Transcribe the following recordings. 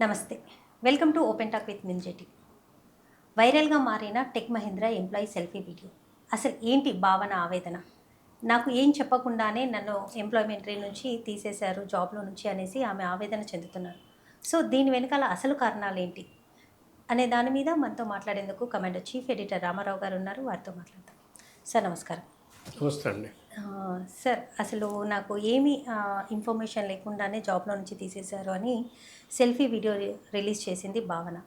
నమస్తే. Welcome to open talk with మింజెటి. వైరల్గా మారిన Tech Mahindra employee selfie video. అసలు ఏంటి భావన, ఆవేదన? నాకు ఏం చెప్పకుండానే నన్ను ఎంప్లాయ్మెంటరీ నుంచి తీసేశారు, జాబ్లో నుంచి అనేసి ఆమె ఆవేదన చెందుతున్నారు. సో దీని వెనకాల అసలు కారణాలు ఏంటి అనే దాని మీద మనతో మాట్లాడేందుకు కమాండర్ చీఫ్ ఎడిటర్ రామారావు గారు ఉన్నారు. వారితో మాట్లాడతాం. సార్ నమస్కారం. నమస్తే అండి. సార్, అసలు నాకు ఏమీ ఇన్ఫర్మేషన్ లేకుండానే జాబ్లో నుంచి తీసేశారు అని సెల్ఫీ వీడియో రిలీజ్ చేసింది భావన.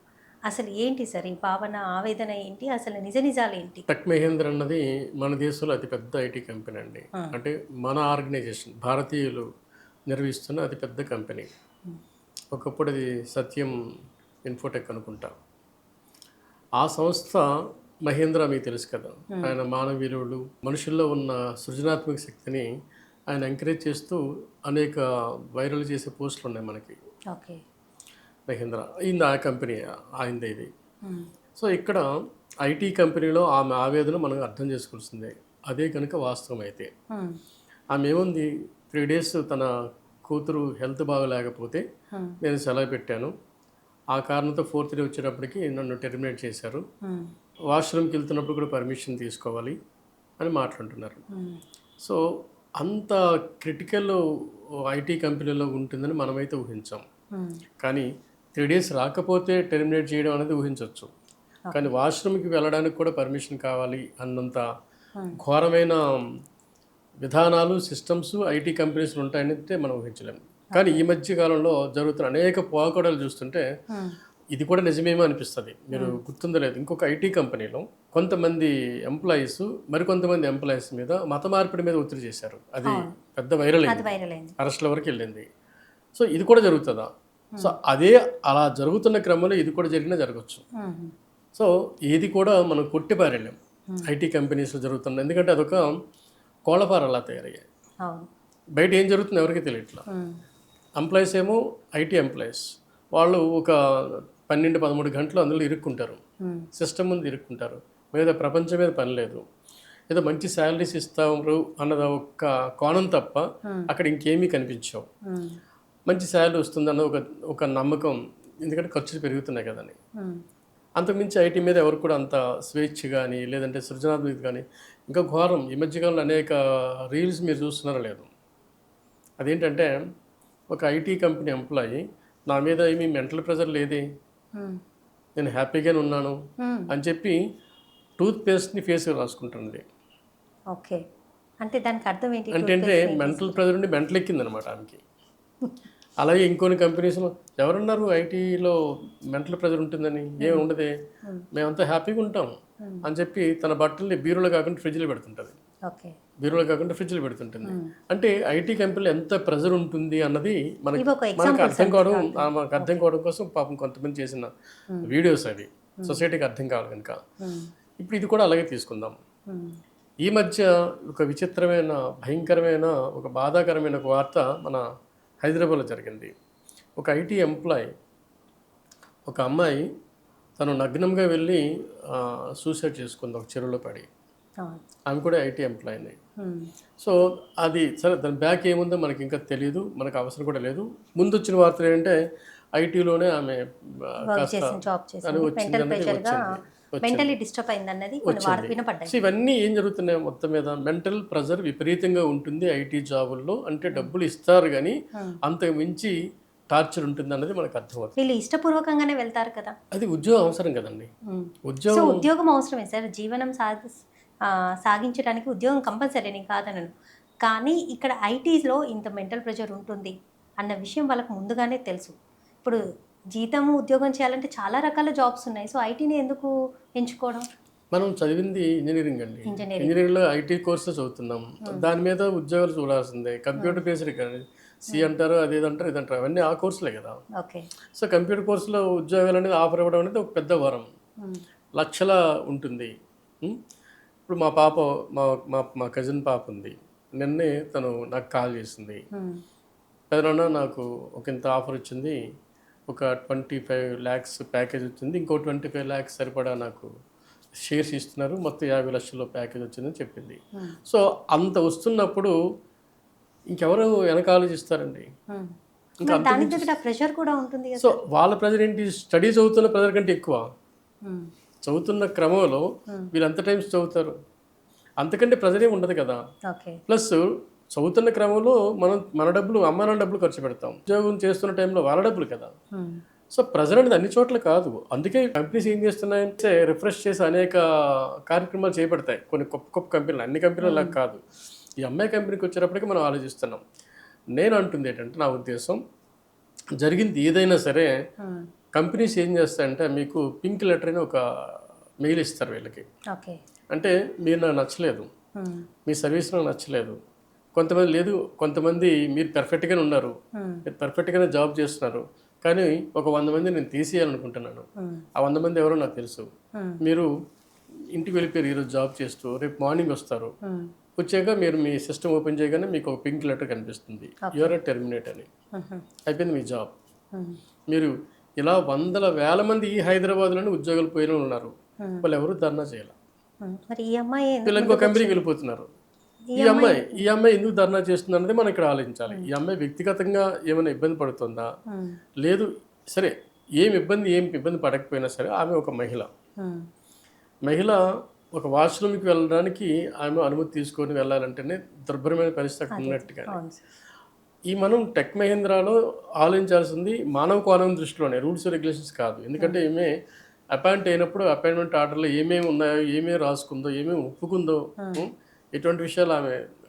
అసలు ఏంటి సార్ ఈ భావన, ఆవేదన ఏంటి? అసలు నిజాలు ఏంటి? టెక్ మహీంద్ర అన్నది మన దేశంలో అతిపెద్ద ఐటీ కంపెనీ అండి. అంటే మన ఆర్గనైజేషన్ భారతీయులు నిర్వహిస్తున్న అతిపెద్ద కంపెనీ. ఒకప్పుడు అది సత్యం ఇన్ఫోటెక్ అనుకుంటా. ఆ సంస్థ మహేంద్ర మీకు తెలుసు కదా. ఆయన మానవ విలువలు, మనుషుల్లో ఉన్న సృజనాత్మక శక్తిని ఆయన ఎంకరేజ్ చేస్తూ అనేక వైరల్ చేసే పోస్టులు ఉన్నాయి మనకి. ఓకే. మహేంద్ర ఇది ఆ కంపెనీ అయింది ఇది. సో ఇక్కడ ఐటీ కంపెనీలో ఆమె ఆవేదన మనం అర్థం చేసుకోవాల్సిందే. అదే కనుక వాస్తవం అయితే ఆమె ఏముంది, 3 days తన కూతురు హెల్త్ బాగలేకపోతే నేను సెలవు పెట్టాను. ఆ కారణంతో 4th day వచ్చేటప్పటికి నన్ను టెర్మినేట్ చేశారు. వాష్రూమ్కి వెళ్తున్నప్పుడు కూడా పర్మిషన్ తీసుకోవాలి అని మాట్లాడుతున్నారు. సో అంత క్రిటికల్ ఐటీ కంపెనీలో ఉంటుందని మనమైతే ఊహించాం. కానీ 3 days రాకపోతే టెర్మినేట్ చేయడం అనేది ఊహించవచ్చు. కానీ వాష్రూమ్కి వెళ్ళడానికి కూడా పర్మిషన్ కావాలి అన్నంత ఘోరమైన విధానాలు, సిస్టమ్స్ ఐటీ కంపెనీస్లో ఉంటాయని మనం ఊహించలేము. కానీ ఈ మధ్య కాలంలో జరుగుతున్న అనేక పోకడలు చూస్తుంటే ఇది కూడా నిజమేమో అనిపిస్తుంది. మీరు గుర్తుందో లేదు, ఇంకొక ఐటీ కంపెనీలో కొంతమంది ఎంప్లాయీస్ మరికొంతమంది ఎంప్లాయీస్ మీద మత మార్పిడి మీద ఒత్తిడి చేశారు. అది పెద్ద వైరల్ అయింది, అరెస్ట్ల వరకు వెళ్ళింది. సో ఇది కూడా జరుగుతుందా? సో అదే అలా జరుగుతున్న క్రమంలో ఇది కూడా జరగవచ్చు. సో ఏది కూడా మనం కొట్టిపారేళ్ళం ఐటీ కంపెనీస్లో జరుగుతుంది. ఎందుకంటే అదొక కోళ్ళఫారం అలా తయారయ్యాయి. బయట ఏం జరుగుతుందో ఎవరికి తెలియట్లా. ఎంప్లాయీస్ ఏమో ఐటీ ఎంప్లాయీస్, వాళ్ళు ఒక 12-13 గంటలు అందులో ఇరుక్కుంటారు, సిస్టమ్ ముందు ఇరుక్కుంటారు. మీద ప్రపంచం మీద పని లేదు, ఏదో మంచి శాలరీస్ ఇస్తారు అన్నది ఒక కోణం తప్ప అక్కడ ఇంకేమీ కనిపించవు. మంచి శాలరీ వస్తుందన్న ఒక నమ్మకం, ఎందుకంటే ఖర్చులు పెరుగుతున్నాయి కదని. అంతకుమించి ఐటీ మీద ఎవరు కూడా అంత స్వేచ్ఛ కానీ లేదంటే సృజనాత్మకత కానీ. ఇంకా ఘోరం, ఈ మధ్యకాలంలో అనేక రీల్స్ మీరు చూస్తున్నారో లేదు, అదేంటంటే ఒక ఐటీ కంపెనీ ఎంప్లాయీ నా మీద ఏమీ మెంటల్ ప్రెజర్ లేదే, నేను హ్యాపీగానే ఉన్నాను అని చెప్పి టూత్ పేస్ట్ని ఫేస్గా రాసుకుంటుంది. ఓకే, అంటే దానికి అర్థం ఏంటి? అంటే మెంటల్ ప్రెజర్ నుండి మెంటల్ ఎక్కిందనమాట ఆమెకి. అలాగే ఇంకొన్ని కంపెనీస్లో ఎవరున్నారు ఐటీలో మెంటల్ ప్రెజర్ ఉంటుందని? ఏమి ఉండదే, మేమంతా హ్యాపీగా ఉంటాం అని చెప్పి తన బట్టల్ని బీరులో కాకుండా ఫ్రిడ్జ్లో పెడుతుంటుంది. బీరులో కాకుండా ఫ్రిడ్జ్లో పెడుతుంటుంది. అంటే ఐటీ కంపెనీలో ఎంత ప్రెజర్ ఉంటుంది అన్నది మనకు అర్థం కావడం కోసం పాపం కొంతమంది చేసిన వీడియోస్ అవి సొసైటీకి అర్థం కావాలి కనుక. ఇప్పుడు ఇది కూడా అలాగే తీసుకుందాం. ఈ మధ్య ఒక విచిత్రమైన, భయంకరమైన, ఒక బాధాకరమైన ఒక వార్త మన హైదరాబాద్లో జరిగింది. ఒక ఐటీ ఎంప్లాయీ, ఒక అమ్మాయి తను నగ్నంగా వెళ్ళి సూసైడ్ చేసుకుంది ఒక చెరువులో పడి. ఆమె కూడా ఐటీ ఎంప్లాయీని. సో అది సరే, దాని బ్యాక్ ఏముందో మనకి ఇంకా తెలియదు, మనకు అవసరం కూడా లేదు. ముందు వచ్చిన వార్తలు ఏంటంటే ఐటీలోనే ఆమె ఇవన్నీ ఏం జరుగుతున్నాయి మొత్తం మీద. మెంటల్ ప్రెజర్ విపరీతంగా ఉంటుంది ఐటీ జాబుల్లో. అంటే డబ్బులు ఇస్తారు కానీ అంతకు మించి టార్చర్ ఉంటుంది అన్నది మనకు అర్థమవుతుంది. వీళ్ళు ఇష్టపూర్వకంగానే వెళ్తారు కదా, అది ఉద్యోగం అవసరం కదండి. ఉద్యోగం అవసరమే సార్, జీవనం సాగించడానికి ఉద్యోగం కంపల్సరీ, నేను కాదనను. కానీ ఇక్కడ ఐటీలో ఇంత మెంటల్ ప్రెషర్ ఉంటుంది అన్న విషయం వాళ్ళకు ముందుగానే తెలుసు. ఇప్పుడు జీతము ఉద్యోగం చేయాలంటే చాలా రకాల జాబ్స్ ఉన్నాయి. సో ఐటీని ఎందుకు ఎంచుకోవడం? మనం చదివింది ఇంజనీరింగ్ అండి. ఇంజనీరింగ్లో ఐటీ కోర్సెస్ చదువుతున్నాం, దాని మీద ఉద్యోగాలు చూడాల్సిందే. కంప్యూటర్ బేస్డ్ కానీ సి అంటారు, అదేదంటారు, ఇదంటారు, అవన్నీ ఆ కోర్సులే కదా. సో కంప్యూటర్ కోర్సులో ఉద్యోగాలు అనేది ఆఫర్ అవ్వడం అనేది ఒక పెద్ద వరం, లక్షల ఉంటుంది. ఇప్పుడు మా పాప, మా కజిన్ పాప ఉంది. నిన్నే తను నాకు కాల్ చేసింది, పెదనాన్న నాకు ఒక ఇంత ఆఫర్ వచ్చింది, ఒక 25 lakhs ప్యాకేజ్ వచ్చింది, ఇంకో 25 lakhs సరిపడా నాకు షేర్స్ ఇస్తున్నారు, మొత్తం 50 లక్షల ప్యాకేజ్ వచ్చిందని చెప్పింది. సో అంత వస్తున్నప్పుడు ఇంకెవరు వెనక ఆలోచిస్తారండి? ఇంకా మరి దానికి తగ్గట్టు ఆ ప్రెషర్ కూడా ఉంటుంది కదా. సో వాళ్ళ ప్రెజర్ ఏంటి, స్టడీ చదువుతున్న ప్రెజర్ కంటే ఎక్కువ. ఉమ్, చదువుతున్న క్రమంలో వీళ్ళు ఎంత టైమ్స్ చదువుతారు, అంతకంటే ప్రెజర్ ఏమి ఉండదు కదా. ఓకే. ప్లస్ చదువుతున్న క్రమంలో మన డబ్బులు, అమ్మ నాన్న డబ్బులు ఖర్చు పెడతాం, ఉద్యోగం చేస్తున్న టైంలో వాళ్ళ డబ్బులు కదా. ఉమ్, సో ప్రెజర్ అనేది అన్ని చోట్ల కాదు. అందుకే కంపెనీస్ ఏం చేస్తున్నాయంటే రిఫ్రెష్ చేసి అనేక కార్యక్రమాలు చేపడతాయి. కొన్ని గొప్ప గొప్ప కంపెనీలు, అన్ని కంపెనీలు లాగా కాదు. ఈ అమ్మాయి కంపెనీకి వచ్చేటప్పటికి మనం ఆలోచిస్తున్నాం. నేను అంటుంది ఏంటంటే, నా ఉద్దేశం జరిగింది ఏదైనా సరే ఉమ్, కంపెనీస్ ఏం చేస్తాయంటే మీకు పింక్ లెటర్ అని ఒక మెయిల్ ఇస్తారు వీళ్ళకి. ఓకే. అంటే మీరు నాకు నచ్చలేదు, ఉమ్, మీ సర్వీస్ నాకు నచ్చలేదు. కొంతమంది లేదు, కొంతమంది మీరు పర్ఫెక్ట్గానే ఉన్నారు, ఉమ్, మీరు పర్ఫెక్ట్గానే జాబ్ చేస్తున్నారు, కానీ ఒక 100 మంది నేను తీసేయాలనుకుంటున్నాను. ఉమ్, ఆ 100 మంది ఎవరో నాకు తెలుసు. ఉమ్, మీరు ఇంటికి వెళ్ళిపోయారు ఈరోజు జాబ్ చేస్తూ, రేపు మార్నింగ్ వస్తారు. ఉమ్, వచ్చాక మీరు మీ సిస్టమ్ ఓపెన్ చేయగానే మీకు ఒక పింక్ లెటర్ కనిపిస్తుంది, యూఆర్ టెర్మినేట్ అని. ఉమ్, అయిపోయింది మీ జాబ్. ఉమ్, మీరు ఇలా వందల వేల మంది ఈ హైదరాబాద్లోనే ఉద్యోగాలు పోయిన వాళ్ళు ఉన్నారు. వాళ్ళు ఎవరు ధర్నా చేయాలి. ఉమ్. మరి ఈ అమ్మాయి వీళ్ళు ఇంకో కంపెనీకి వెళ్ళిపోతున్నారు. ఈ అమ్మాయి ఎందుకు ధర్నా చేస్తుంది అనేది మనం ఇక్కడ ఆలోచించాలి. ఈ అమ్మాయి వ్యక్తిగతంగా ఏమైనా ఇబ్బంది పడుతుందా, ఉమ్, లేదు సరే ఏం ఇబ్బంది పడకపోయినా సరే ఆమె ఒక ఉమ్, మహిళ ఒక వాష్రూమ్కి వెళ్ళడానికి ఆమె అనుమతి తీసుకొని వెళ్ళాలంటేనే దుర్భరమైన పరిస్థితి అక్కడ ఉన్నట్టుగా. అవును సార్. ఈ మనం టెక్ మహీంద్రాలో ఆలోచించాల్సింది మానవ కోణం దృష్టిలోనే, రూల్స్ రెగ్యులేషన్స్ కాదు. ఎందుకంటే ఈమె అపాయింట్ అయినప్పుడు అపాయింట్మెంట్ ఆర్డర్లో ఏమేమి ఉన్నాయో, ఏమేమి రాసుకుందో, ఏమేమి ఒప్పుకుందో, ఎటువంటి విషయాలు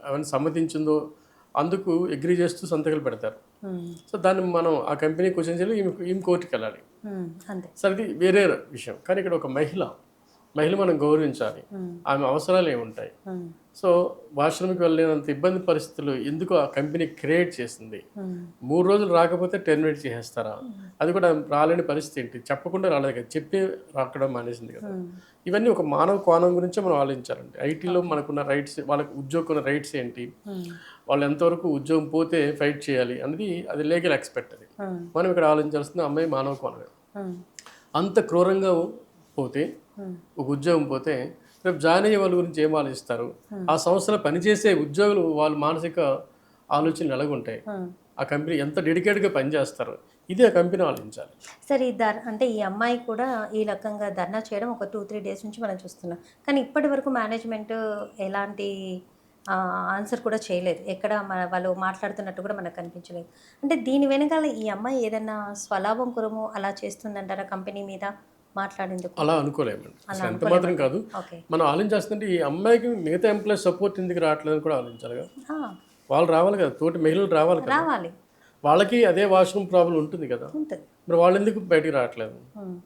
అవన్నీ సమ్మతించిందో అందుకు అగ్రీ చేస్తూ సంతకాలు పెడతారు. ఉమ్, సో దాన్ని మనం ఆ కంపెనీ క్వశ్చన్ చేయాలి, ఈమె కోర్టుకి వెళ్ళాలి. ఉమ్, అంతే. సరే ఇది వేరే విషయం. కానీ ఇక్కడ ఒక మహిళ మనం గౌరవించాలి. ఆమె అవసరాలు ఏముంటాయి. ఉమ్, సో వాష్రూమ్కి వెళ్ళలేనంత ఇబ్బంది పరిస్థితులు ఎందుకు ఆ కంపెనీ క్రియేట్ చేసింది. ఉమ్, 3 రోజులు రాకపోతే టెర్మినేట్ చేసేస్తారా, అది కూడా రాలేని పరిస్థితి ఏంటి, చెప్పకుండా రాలేదు కదా, చెప్పి రాకడం మానేసింది కదా. ఉమ్, ఇవన్నీ ఒక మానవ కోణం గురించే మనం ఆలోచించాలండి. ఐటీలో మనకున్న రైట్స్, వాళ్ళకి ఉద్యోగం రైట్స్ ఏంటి, ఉమ్, వాళ్ళు ఎంతవరకు ఉద్యోగం పోతే ఫైట్ చేయాలి అనేది అది లీగల్ ఎక్స్పెక్ట్. అది ఉమ్, మనం ఇక్కడ ఆలోచించాల్సింది అమ్మాయి మానవ కోణమే. ఉమ్, అంత క్రూరంగా పోతే, ఒక ఉద్యోగం పోతే రేపు జాయిన్ అయ్యే వాళ్ళ గురించి ఏం ఆలోచిస్తారు, ఆ సంస్థలో పనిచేసే ఉద్యోగులు వాళ్ళ మానసిక ఆలోచనలు ఎలాగుంటాయి, ఉమ్. ఆ కంపెనీ ఎంత డెడికేట్గా పనిచేస్తారు, ఇది ఆ కంపెనీ ఆలోచించాలి. సరే, అంటే ఈ అమ్మాయి కూడా ఈ రకంగా ధర్నా చేయడం ఒక 2-3 డేస్ నుంచి మనం చూస్తున్నాం. కానీ ఇప్పటి వరకు మేనేజ్మెంట్ ఎలాంటి ఆన్సర్ కూడా చేయలేదు. ఎక్కడ వాళ్ళు మాట్లాడుతున్నట్టు కూడా మనకు కనిపించలేదు. అంటే దీని వెనకాల ఈ అమ్మాయి ఏదైనా స్వలాభం కొరము అలా చేస్తుందంటారా కంపెనీ మీద మాట్లాడేందుకు? అలా అనుకోలేమండి, అసలు ఎంత మాత్రం కాదు. ఓకే. మనం ఆలోచించాల్సిందంటే ఈ అమ్మాయికి మిగతా ఎంప్లాయీస్ సపోర్ట్ ఎందుకు రావట్లేదు కూడా ఆలోచించాలి కదా. ఆ, వాళ్ళు రావాలి కదా, తోటి మహిళలు రావాలి కదా, రావాలి. వాళ్ళకి అదే వాష్రూమ్ ప్రాబ్లం ఉంటుంది కదా, ఉంటుంది. మరి వాళ్ళు ఎందుకు బయటికి రావట్లేదు. ఉమ్,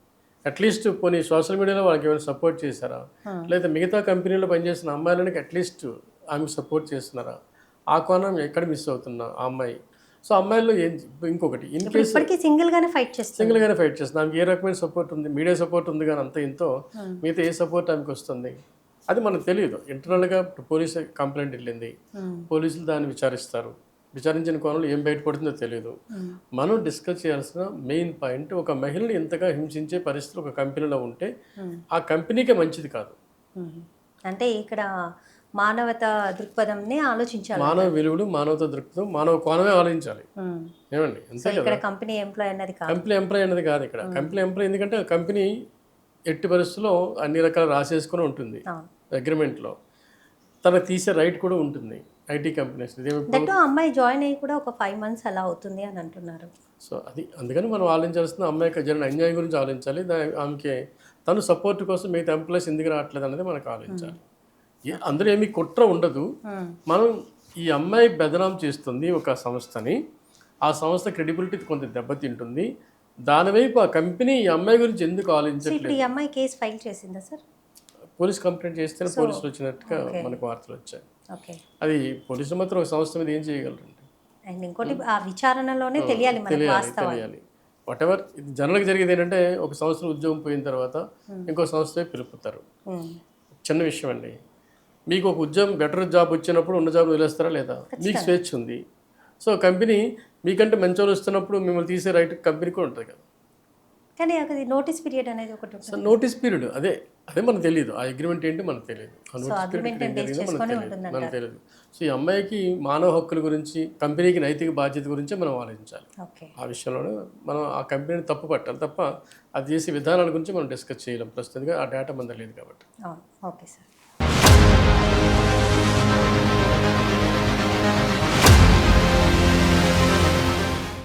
అట్లీస్ట్ పోనీ సోషల్ మీడియాలో వాళ్ళకి ఏమైనా సపోర్ట్ చేశారా, లేదా మిగతా కంపెనీలో పనిచేసిన అమ్మాయిలకి అట్లీస్ట్ ఆమెకు సపోర్ట్ చేస్తున్నారా, ఆ కోణం ఎక్కడ మిస్ అవుతున్నా ఆ అమ్మాయి. సో అమ్మాయిల్లో ఇంకొకటి ఇన్ కేసు ఇప్పటికీ సింగిల్గానే ఫైట్ చేస్తుంది. సింగిల్గానే ఫైట్ చేస్తుంది. ఆమెకి ఏ రకమైన సపోర్ట్ ఉంది, మీడియా సపోర్ట్ ఉంది కానీ అంత ఇంతో, మిగతా ఏ సపోర్ట్ ఆమెకు వస్తుంది అది మనకు తెలియదు. ఇంటర్నల్గా పోలీస్ కంప్లైంట్ వెళ్ళింది, పోలీసులు దాన్ని విచారిస్తారు, విచారించిన కోణంలో ఏం బయటపడుతుందో తెలియదు. మనం డిస్కస్ చేయాల్సిన మెయిన్ పాయింట్, ఒక మహిళని ఇంతగా హింసించే పరిస్థితులు ఒక కంపెనీలో ఉంటే ఆ కంపెనీకే మంచిది కాదు. అంటే ఇక్కడ మానవత దృక్పథంని ఆలోచించాలి. మానవ విలువలు, మానవత దృక్పథం, మానవ కోణమే ఆలోచించాలి. ఏమండి, అంతే ఇక్కడ కదా. కంపెనీ ఎంప్లాయ్ అన్నది కాదు, కంపెనీ ఎంప్లాయ్ అనేది కాదు ఇక్కడ. కంపెనీ ఎంప్లాయ్ ఎందుకంటే కంపెనీ ఎట్టి పరిస్థితుల్లో అన్ని రకాలు రాసేసుకుని ఉంటుంది అగ్రిమెంట్లో, తనకు తీసే రైట్ కూడా ఉంటుంది ఐటీ కంపెనీస్. దట్టు అమ్మాయి జాయిన్ అయ్యి కూడా ఒక 5 months అలా అవుతుంది అని అంటున్నారు. సో అది అందుకని మనం ఆలోచించాల్సిన అమ్మాయికి జరిగిన అన్యాయం గురించి ఆలోచించాలి. ఆమెకి తను సపోర్ట్ కోసం మిగతా ఎంప్లాయీస్ ఎందుకు రావట్లేదు అనేది మనకు ఆలోచించాలి. అందులో ఏమీ కుట్ర ఉండదు. మనం ఈ అమ్మాయి బదనాం చేస్తుంది ఒక సంస్థని, ఆ సంస్థ క్రెడిబిలిటీ కొంత దెబ్బతింటుంది. దానివైపు ఆ కంపెనీ ఈ అమ్మాయి గురించి ఎందుకు ఆలోచించట్లేదు. ఇప్పుడు ఈ అమ్మాయి కేసు ఫైల్ చేసిందా సార్? పోలీస్ కంప్లైంట్ చేస్తేనే పోలీసులు వచ్చినట్టుగా మనకు వార్తలు వచ్చాయి. ఓకే. అది పోలీసులు మాత్రం ఒక సంస్థ మీద ఏం చేయగలరండి. అండ్ ఇంకోటి ఆ విచారణలోనే తెలియాలి మనకు వాస్తవాలు. తెలియాలి. వాట్ ఎవర్ ఇది జనరల్గా జరిగేది ఏంటంటే, ఒక సంవత్సరం ఉద్యోగం పోయిన తర్వాత ఇంకో సంస్థ పిలుపుతారు. చిన్న విషయం అండి. మీకు ఒక ఉద్యోగం బెటర్ జాబ్ వచ్చినప్పుడు ఉన్న జాబ్ వదిలేస్తారా లేదా? మీకు స్వేచ్ఛ ఉంది. సో కంపెనీ మీకంటే మంచి వాళ్ళు వస్తున్నప్పుడు మిమ్మల్ని తీసే రైట్ కంపెనీ కూడా ఉంటుంది కదా. కానీ అది నోటీస్ పీరియడ్ అనేది ఒకటి సో ఉంటుంది. నోటీస్ పీరియడ్ అదే మనకు తెలియదు. ఆ అగ్రిమెంట్ ఏంటి మనకు తెలియదు. ఆ నోటీస్ agreement పీరియడ్ ఏం base జరిగిందో చేసుకొని మనకు ఉంటుందంటారు. మనకు తెలియదు. సో ఈ అమ్మాయికి మానవ హక్కుల గురించి, కంపెనీకి నైతిక బాధ్యత గురించే మనం ఆలోచించాలి. ఓకే. ఆ విషయంలో మనం ఆ కంపెనీని తప్పు పట్టాలి తప్ప అది చేసే విధానాల గురించి మనం డిస్కస్ చేయలేం. ప్రస్తుతంగా ఆ డేటా మన దగ్గర లేదు కాబట్టి. అవును. Okay sir.